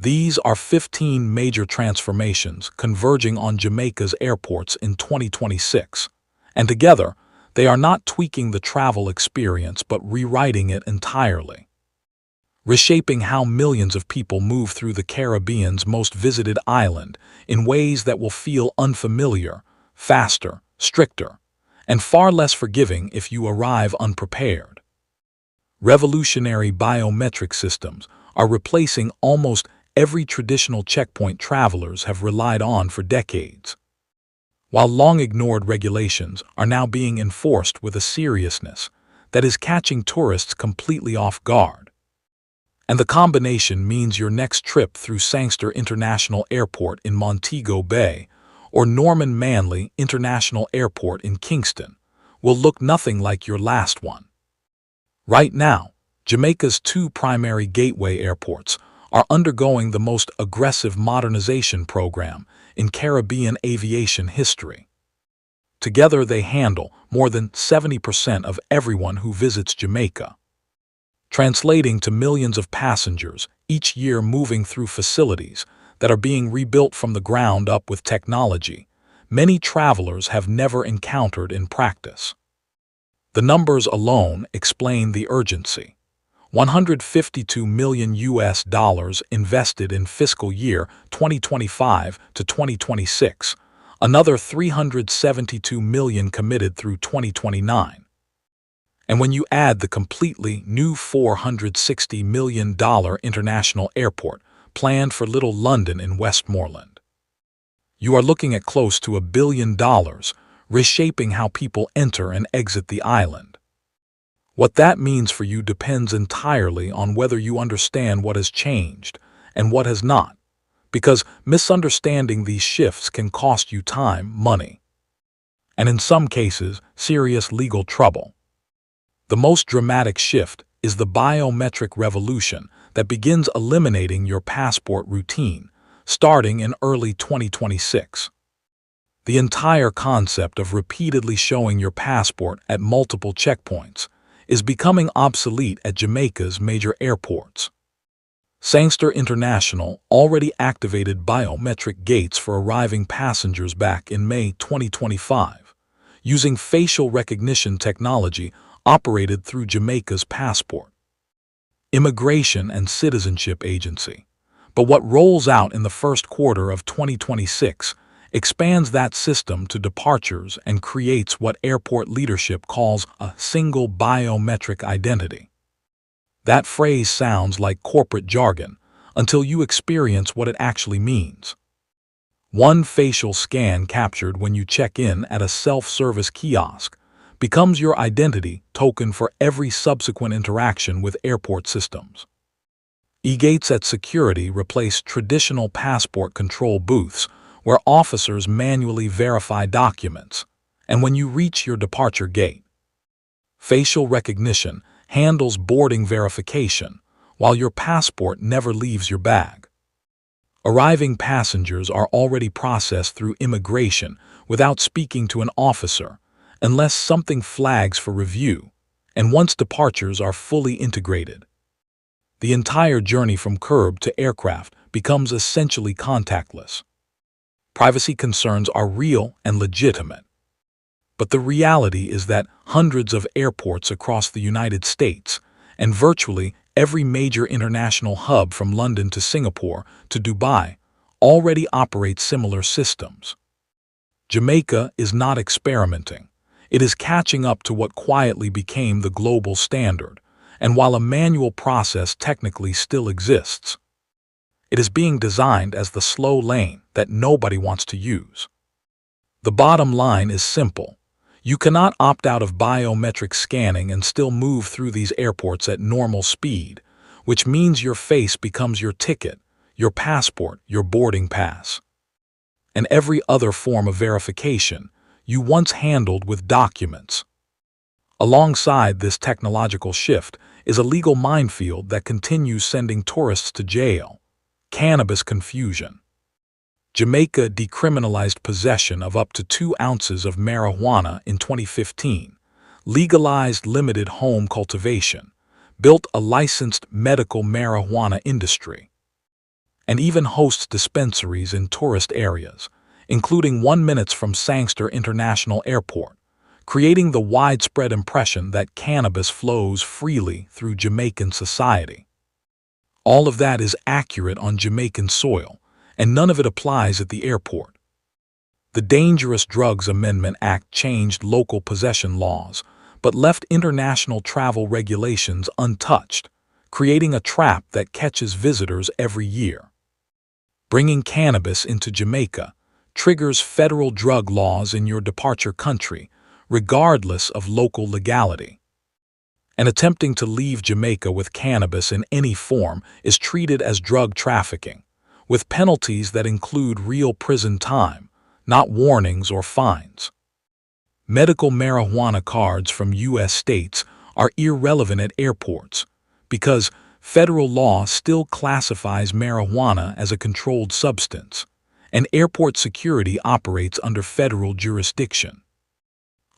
These are 15 major transformations converging on Jamaica's airports in 2026, and together, they are not tweaking the travel experience but rewriting it entirely, reshaping how millions of people move through the Caribbean's most visited island in ways that will feel unfamiliar, faster, stricter, and far less forgiving if you arrive unprepared. Revolutionary biometric systems are replacing almost every traditional checkpoint travelers have relied on for decades, while long-ignored regulations are now being enforced with a seriousness that is catching tourists completely off guard. And the combination means your next trip through Sangster International Airport in Montego Bay or Norman Manley International Airport in Kingston will look nothing like your last one. Right now, Jamaica's two primary gateway airports are undergoing the most aggressive modernization program in Caribbean aviation history. Together they handle more than 70% of everyone who visits Jamaica, translating to millions of passengers each year moving through facilities that are being rebuilt from the ground up with technology many travelers have never encountered in practice. The numbers alone explain the urgency. $152 million invested in fiscal year 2025 to 2026, another $372 million committed through 2029. And when you add the completely new $460 million international airport planned for Little London in Westmoreland, you are looking at close to $1 billion, reshaping how people enter and exit the island. What that means for you depends entirely on whether you understand what has changed and what has not, because misunderstanding these shifts can cost you time, money, and in some cases, serious legal trouble. The most dramatic shift is the biometric revolution that begins eliminating your passport routine, starting in early 2026. The entire concept of repeatedly showing your passport at multiple checkpoints is becoming obsolete at Jamaica's major airports. Sangster International already activated biometric gates for arriving passengers back in May 2025, using facial recognition technology operated through Jamaica's passport, Immigration and Citizenship Agency. But what rolls out in the first quarter of 2026 expands that system to departures and creates what airport leadership calls a single biometric identity. That phrase sounds like corporate jargon until you experience what it actually means. One facial scan captured when you check in at a self-service kiosk becomes your identity token for every subsequent interaction with airport systems. E-gates at security replace traditional passport control booths where officers manually verify documents, and when you reach your departure gate, facial recognition handles boarding verification, while your passport never leaves your bag. Arriving passengers are already processed through immigration without speaking to an officer, unless something flags for review, and once departures are fully integrated, the entire journey from curb to aircraft becomes essentially contactless. Privacy concerns are real and legitimate, but the reality is that hundreds of airports across the United States and virtually every major international hub from London to Singapore to Dubai already operate similar systems. Jamaica is not experimenting. It is catching up to what quietly became the global standard, and while a manual process technically still exists, it is being designed as the slow lane that nobody wants to use. The bottom line is simple. You cannot opt out of biometric scanning and still move through these airports at normal speed, which means your face becomes your ticket, your passport, your boarding pass, and every other form of verification you once handled with documents. Alongside this technological shift is a legal minefield that continues sending tourists to jail: cannabis confusion. Jamaica decriminalized possession of up to 2 ounces of marijuana in 2015, legalized limited home cultivation, built a licensed medical marijuana industry, and even hosts dispensaries in tourist areas, including 1 minute from Sangster International Airport, creating the widespread impression that cannabis flows freely through Jamaican society. All of that is accurate on Jamaican soil, and none of it applies at the airport. The Dangerous Drugs Amendment Act changed local possession laws, but left international travel regulations untouched, creating a trap that catches visitors every year. Bringing cannabis into Jamaica triggers federal drug laws in your departure country, regardless of local legality. And attempting to leave Jamaica with cannabis in any form is treated as drug trafficking, with penalties that include real prison time, not warnings or fines. Medical marijuana cards from U.S. states are irrelevant at airports because federal law still classifies marijuana as a controlled substance, and airport security operates under federal jurisdiction.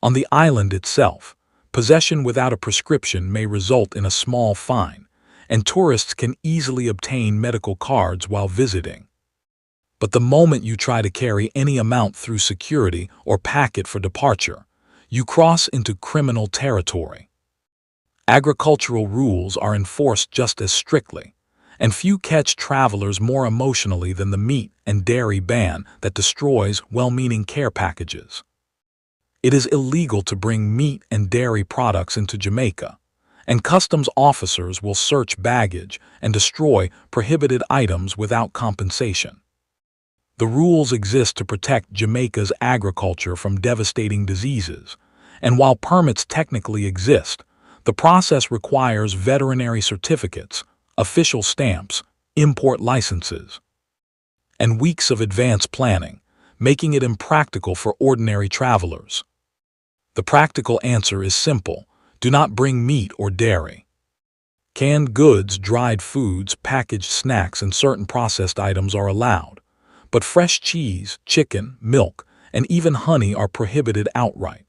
On the island itself, possession without a prescription may result in a small fine, and tourists can easily obtain medical cards while visiting. But the moment you try to carry any amount through security or pack it for departure, you cross into criminal territory. Agricultural rules are enforced just as strictly, and few catch travelers more emotionally than the meat and dairy ban that destroys well-meaning care packages. It is illegal to bring meat and dairy products into Jamaica, and customs officers will search baggage and destroy prohibited items without compensation. The rules exist to protect Jamaica's agriculture from devastating diseases, and while permits technically exist, the process requires veterinary certificates, official stamps, import licenses, and weeks of advance planning, making it impractical for ordinary travelers. The practical answer is simple: do not bring meat or dairy. Canned goods, dried foods, packaged snacks, and certain processed items are allowed, but fresh cheese, chicken, milk, and even honey are prohibited outright.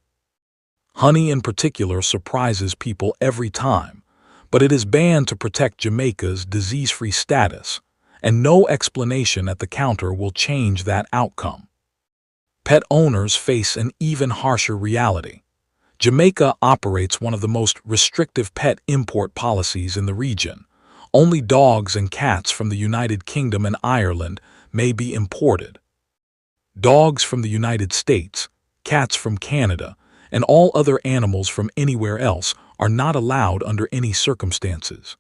Honey in particular surprises people every time, but it is banned to protect Jamaica's disease-free status, and no explanation at the counter will change that outcome. Pet owners face an even harsher reality. Jamaica operates one of the most restrictive pet import policies in the region. Only dogs and cats from the United Kingdom and Ireland may be imported. Dogs from the United States, cats from Canada, and all other animals from anywhere else are not allowed under any circumstances.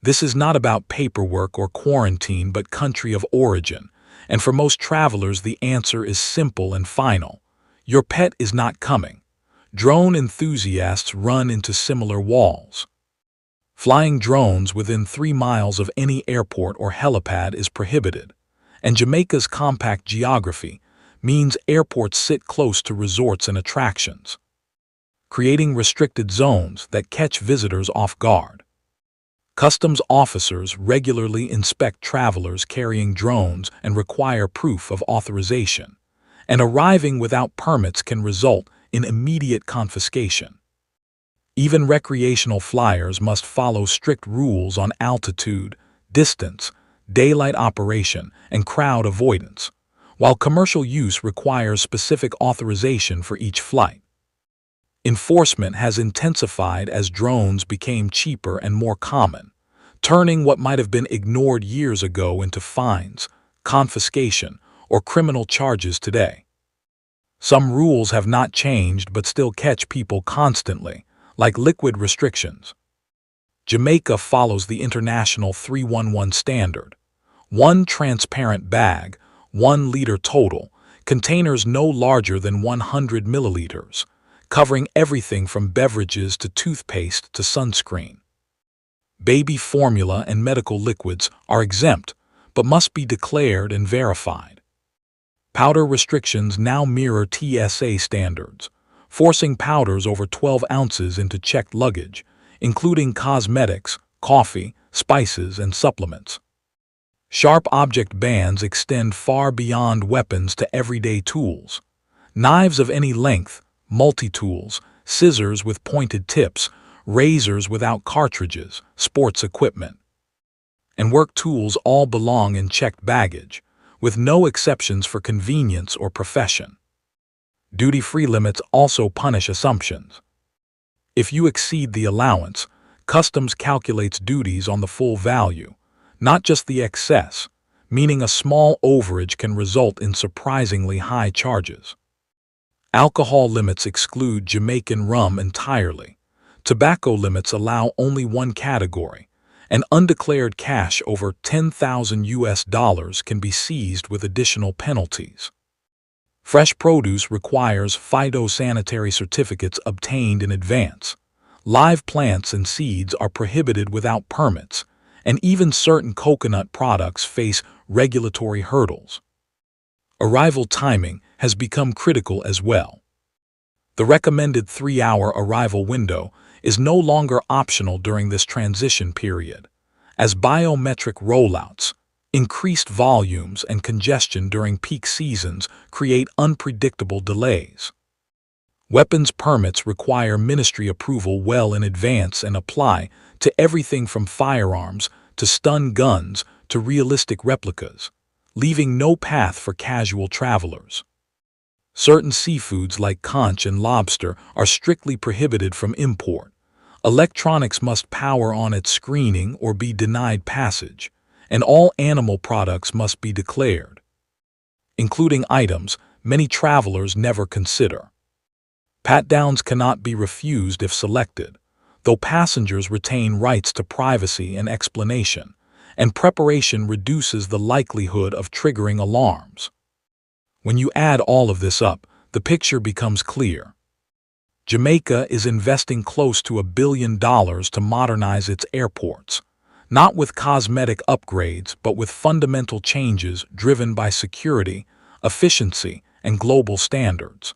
This is not about paperwork or quarantine but country of origin, and for most travelers the answer is simple and final: your pet is not coming. Drone enthusiasts run into similar walls. Flying drones within 3 miles of any airport or helipad is prohibited, and Jamaica's compact geography means airports sit close to resorts and attractions, creating restricted zones that catch visitors off guard. Customs officers regularly inspect travelers carrying drones and require proof of authorization, and arriving without permits can result in immediate confiscation. Even recreational flyers must follow strict rules on altitude, distance, daylight operation, and crowd avoidance, while commercial use requires specific authorization for each flight. Enforcement has intensified as drones became cheaper and more common, turning what might have been ignored years ago into fines, confiscation, or criminal charges today. Some rules have not changed but still catch people constantly, like liquid restrictions. Jamaica follows the international 311 standard: 1 transparent bag, 1 liter total, containers no larger than 100 milliliters, covering everything from beverages to toothpaste to sunscreen. Baby formula and medical liquids are exempt, but must be declared and verified. Powder restrictions now mirror TSA standards, forcing powders over 12 ounces into checked luggage, including cosmetics, coffee, spices, and supplements. Sharp object bans extend far beyond weapons to everyday tools. Knives of any length, multi-tools, scissors with pointed tips, razors without cartridges, sports equipment. and work tools all belong in checked baggage, with no exceptions for convenience or profession. Duty-free limits also punish assumptions. If you exceed the allowance, customs calculates duties on the full value, not just the excess, meaning a small overage can result in surprisingly high charges. Alcohol limits exclude Jamaican rum entirely. Tobacco limits allow only one category, and undeclared cash over $10,000 can be seized with additional penalties. Fresh produce requires phytosanitary certificates obtained in advance. Live plants and seeds are prohibited without permits, and even certain coconut products face regulatory hurdles. Arrival timing has become critical as well. The recommended 3-hour arrival window is no longer optional during this transition period, as biometric rollouts, increased volumes, and congestion during peak seasons create unpredictable delays. Weapons permits require ministry approval well in advance and apply to everything from firearms to stun guns to realistic replicas, leaving no path for casual travelers. Certain seafoods like conch and lobster are strictly prohibited from import. Electronics must power on at screening or be denied passage, and all animal products must be declared, including items many travelers never consider. Pat-downs cannot be refused if selected, though passengers retain rights to privacy and explanation, and preparation reduces the likelihood of triggering alarms. When you add all of this up, the picture becomes clear. Jamaica is investing close to $1 billion to modernize its airports, not with cosmetic upgrades but with fundamental changes driven by security, efficiency, and global standards.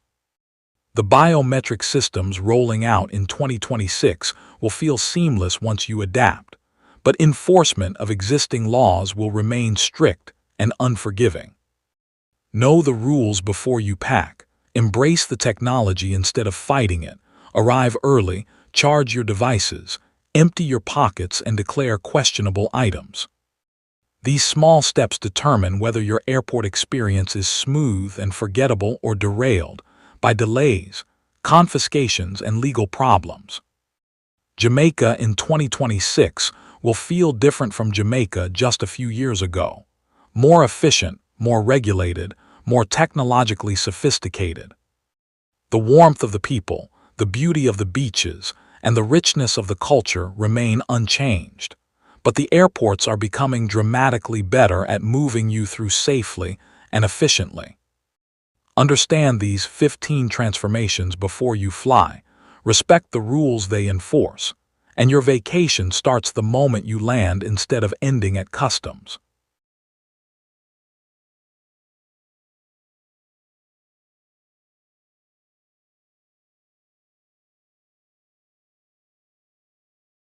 The biometric systems rolling out in 2026 will feel seamless once you adapt, but enforcement of existing laws will remain strict and unforgiving. Know the rules before you pack. Embrace the technology instead of fighting it. Arrive early, charge your devices, empty your pockets, and declare questionable items. These small steps determine whether your airport experience is smooth and forgettable or derailed by delays, confiscations, and legal problems. Jamaica in 2026 will feel different from Jamaica just a few years ago. More efficient, more regulated, more technologically sophisticated. The warmth of the people, the beauty of the beaches, and the richness of the culture remain unchanged, but the airports are becoming dramatically better at moving you through safely and efficiently. Understand these 15 transformations before you fly, respect the rules they enforce, and your vacation starts the moment you land instead of ending at customs.